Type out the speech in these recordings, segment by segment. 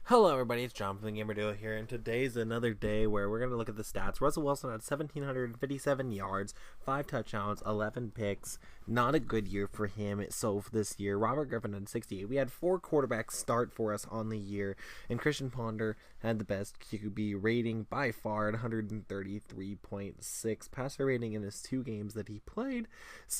Hello everybody, it's John from the Gamer Duo here, and today's another day where we're going to look at the stats. Russell Wilson had 1,757 yards, 5 touchdowns, 11 picks. Not a good year for him so this year. Robert Griffin had 68. We had 4 quarterbacks start for us on the year, and Christian Ponder had the best QB rating by far at 133.6 passer rating in his 2 games that he played.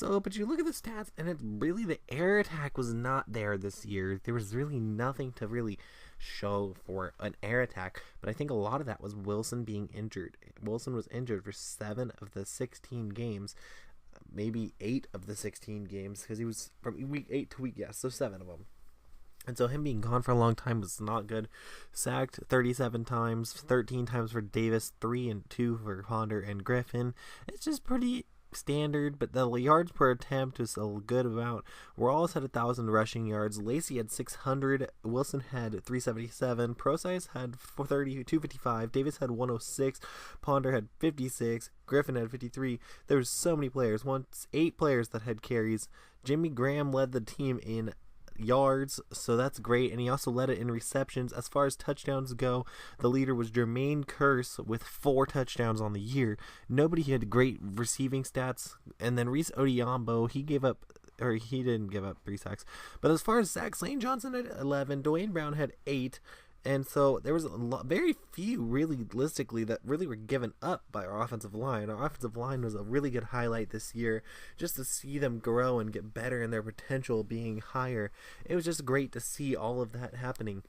But you look at the stats, and it's really the air attack was not there this year. There was really nothing to really show for an air attack, but I think a lot of that was Wilson being injured. Wilson was injured for 7 of the 16 games, maybe 8 of the 16 games, because he was from week 8 to so 7 of them. And so him being gone for a long time was not good. Sacked 37 times, 13 times for Davis, 3 and 2 for Ponder and Griffin. It's just pretty standard, but the yards per attempt is a good amount. Rawls had 1,000 rushing yards. Lacey had 600. Wilson had 377. Procise had 255. Davis had 106. Ponder had 56. Griffin had 53. There was so many players. 8 players that had carries. Jimmy Graham led the team in yards, so that's great, and he also led it in receptions. As far as touchdowns go, the leader was Jermaine Kearse with 4 touchdowns on the year. Nobody had great receiving stats, and then Reese Odiambo, he didn't give up 3 sacks. But as far as sacks, Lane Johnson had 11, Dwayne Brown had 8, and so there was very few, realistically, that really were given up by our offensive line. Our offensive line was a really good highlight this year, just to see them grow and get better and their potential being higher. It was just great to see all of that happening.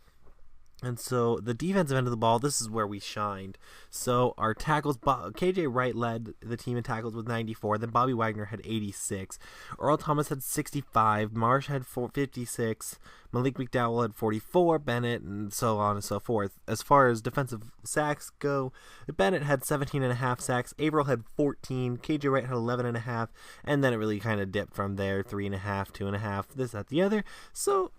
And so the defensive end of the ball, this is where we shined. So our tackles, KJ Wright led the team in tackles with 94. Then Bobby Wagner had 86. Earl Thomas had 65. Marsh had 56. Malik McDowell had 44. Bennett, and so on and so forth. As far as defensive sacks go, Bennett had 17.5 sacks. Averill had 14. KJ Wright had 11.5. And then it really kind of dipped from there. 3.5, 2.5, this, that, the other.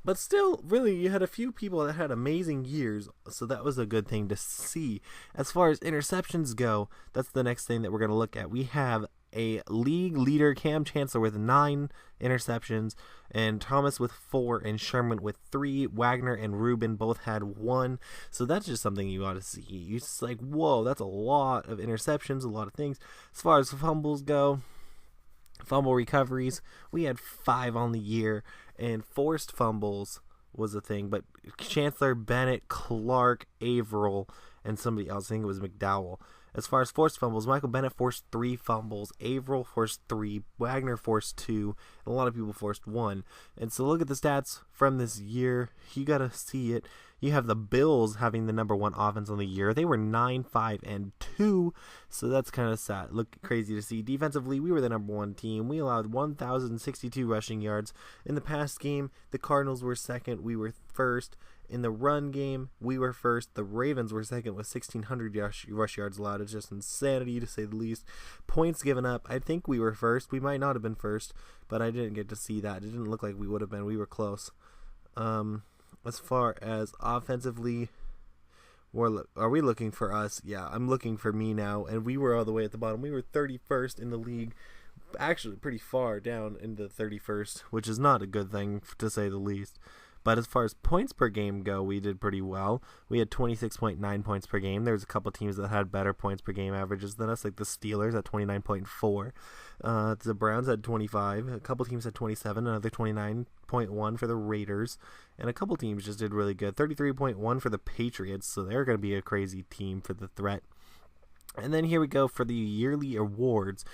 But still, really, you had a few people that had amazing years, so that was a good thing to see. As far as interceptions go, that's the next thing that we're going to look at. We have a league leader, Cam Chancellor, with 9 interceptions, and Thomas with 4, and Sherman with 3. Wagner and Rubin both had 1. So that's just something you ought to see. You're just like, whoa, that's a lot of interceptions, a lot of things. As far as fumbles go, fumble recoveries, we had 5 on the year, and forced fumbles was a thing, but Chancellor, Bennett, Clark, Averill, and somebody else, I think it was McDowell. As far as forced fumbles, Michael Bennett forced 3 fumbles, Averill forced 3, Wagner forced 2, and a lot of people forced 1. And so look at the stats from this year. You got to see it. You have the Bills having the number 1 offense on the year. They were 9-5-2, so that's kind of sad. Look crazy to see. Defensively, we were the number 1 team. We allowed 1,062 rushing yards. In the past game, the Cardinals were second. We were first. In the run game, we were first. The Ravens were second with 1,600 rush yards allowed. It's just insanity, to say the least. Points given up, I think we were first. We might not have been first, but I didn't get to see that. It didn't look like we would have been. We were close. As far as offensively, are we looking for us? Yeah, I'm looking for me now, and we were all the way at the bottom. We were 31st in the league, actually pretty far down in the 31st, which is not a good thing, to say the least. But as far as points per game go, we did pretty well. We had 26.9 points per game. There was a couple teams that had better points per game averages than us, like the Steelers at 29.4. The Browns had 25. A couple teams had 27. Another 29.1 for the Raiders. And a couple teams just did really good. 33.1 for the Patriots. So they're going to be a crazy team for the threat. And then here we go for the yearly awards.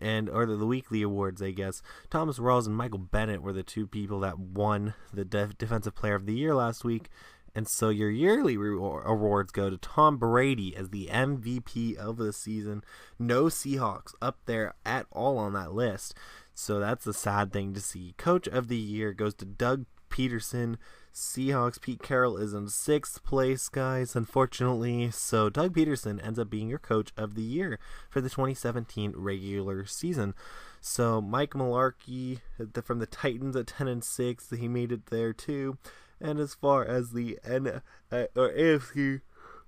Or the weekly awards, I guess. Thomas Rawls and Michael Bennett were the 2 people that won the Defensive Player of the Year last week. And so your yearly awards go to Tom Brady as the MVP of the season. No Seahawks up there at all on that list. So that's a sad thing to see. Coach of the Year goes to Doug Peterson. Seahawks, Pete Carroll is in 6th place, guys, unfortunately. So Doug Peterson ends up being your Coach of the Year for the 2017 regular season. So Mike Mularkey from the Titans at 10-6, he made it there too. And as far as the AFC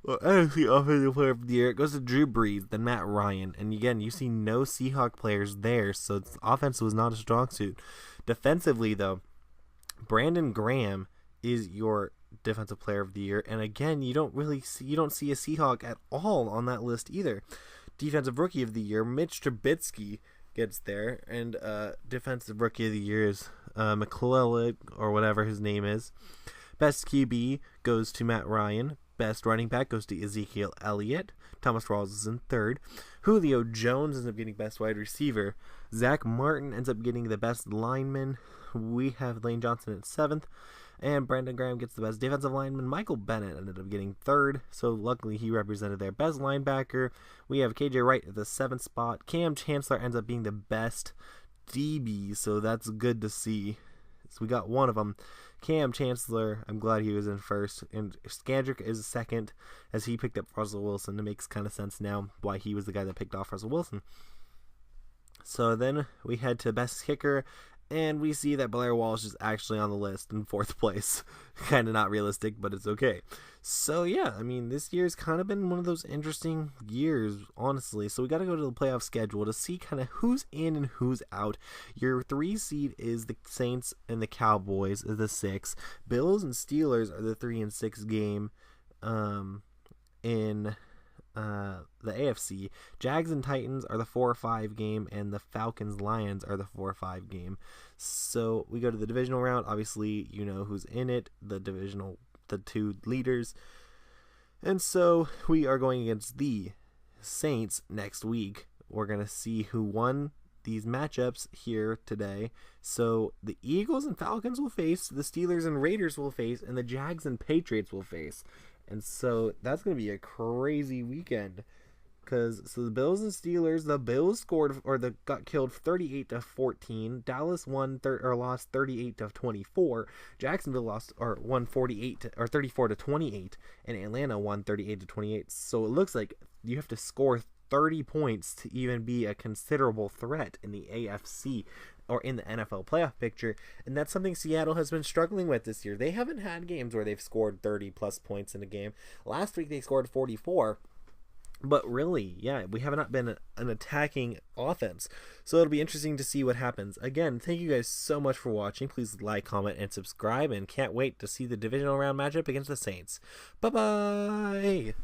Offensive Player of the Year, it goes to Drew Brees, then Matt Ryan. And again, you see no Seahawk players there, so offense was not a strong suit. Defensively, though, Brandon Graham is your Defensive Player of the Year. And again, you don't see a Seahawk at all on that list either. Defensive Rookie of the Year, Mitch Trubisky gets there, and Defensive Rookie of the Year is McClellan, or whatever his name is. Best QB goes to Matt Ryan. Best running back goes to Ezekiel Elliott. Thomas Rawls is in third. Julio Jones ends up getting best wide receiver. Zach Martin ends up getting the best lineman. We have Lane Johnson at seventh. And Brandon Graham gets the best defensive lineman. Michael Bennett ended up getting third, so luckily he represented their best linebacker. We have KJ Wright at the seventh spot. Cam Chancellor ends up being the best DB, so that's good to see. So we got one of them. Cam Chancellor, I'm glad he was in first. And Skandrick is second, as he picked up Russell Wilson. It makes kind of sense now why he was the guy that picked off Russell Wilson. So then we head to best kicker, and we see that Blair Walsh is actually on the list in fourth place. Kind of not realistic, but it's okay. So yeah, I mean, this year's kind of been one of those interesting years, honestly. So we got to go to the playoff schedule to see kind of who's in and who's out. Your 3 seed is the Saints, and the Cowboys is the 6. Bills and Steelers are the 3 and 6 game in the AFC. Jags and Titans are the 4-5 game, and the Falcons Lions are the 4-5 game. So we go to the divisional round. Obviously, you know who's in it, the 2 leaders. And so we are going against the Saints next week. We're going to see who won these matchups here today. So the Eagles and Falcons will face, the Steelers and Raiders will face, and the Jags and Patriots will face. And so that's going to be a crazy weekend. So the Bills and Steelers, the Bills got killed 38-14. Dallas lost 38-24. Jacksonville won 34-28, and Atlanta won 38-28. So it looks like you have to score 30 points to even be a considerable threat in the AFC or in the NFL playoff picture, and that's something Seattle has been struggling with this year. They haven't had games where they've scored 30 plus points in a game. Last week they scored 44. But really, yeah, we have not been an attacking offense. So it'll be interesting to see what happens. Again, thank you guys so much for watching. Please like, comment, and subscribe. And can't wait to see the divisional round matchup against the Saints. Bye-bye!